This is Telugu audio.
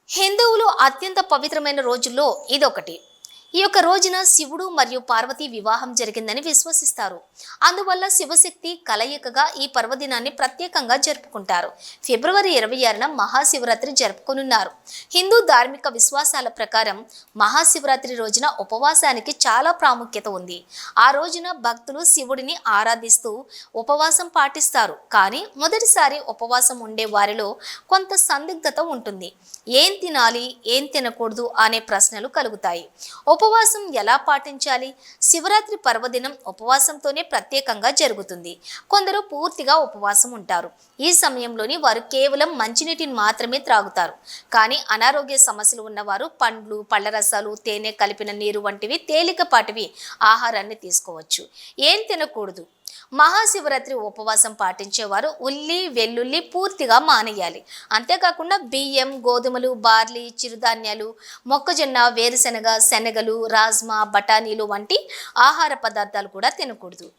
హిందువులు అత్యంత పవిత్రమైన రోజుల్లో ఇదొకటి. ఈ యొక్క రోజున శివుడు మరియు పార్వతి వివాహం జరిగిందని విశ్వసిస్తారు. అందువల్ల శివశక్తి కలయికగా ఈ పర్వదినాన్ని ప్రత్యేకంగా జరుపుకుంటారు. ఫిబ్రవరి 26న మహాశివరాత్రి జరుపుకొనున్నారు. హిందూ ధార్మిక విశ్వాసాల ప్రకారం మహాశివరాత్రి రోజున ఉపవాసానికి చాలా ప్రాముఖ్యత ఉంది. ఆ రోజున భక్తులు శివుడిని ఆరాధిస్తూ ఉపవాసం పాటిస్తారు. కానీ మొదటిసారి ఉపవాసం ఉండే వారిలో కొంత సందిగ్ధత ఉంటుంది. ఏం తినాలి, ఏం తినకూడదు అనే ప్రశ్నలు కలుగుతాయి. ఉపవాసం ఎలా పాటించాలి? శివరాత్రి పర్వదినం ఉపవాసంతోనే ప్రత్యేకంగా జరుగుతుంది. కొందరు పూర్తిగా ఉపవాసం ఉంటారు. ఈ సమయంలోని వారు కేవలం మంచినీటిని మాత్రమే త్రాగుతారు. కానీ అనారోగ్య సమస్యలు ఉన్నవారు పండ్లు, పళ్ళ రసాలు, తేనె కలిపిన నీరు వంటివి తేలికపాటివి ఆహారాన్ని తీసుకోవచ్చు. ఏం తినకూడదు? మహాశివరాత్రి ఉపవాసం పాటించేవారు ఉల్లి, వెల్లుల్లి పూర్తిగా మానేయాలి. అంతేకాకుండా బియ్యం, గోధుమలు, బార్లీ, చిరుధాన్యాలు, మొక్కజొన్న, వేరుశెనగ, శనగలు, రాజ్మా, బఠానీలు వంటి ఆహార పదార్థాలు కూడా తినకూడదు.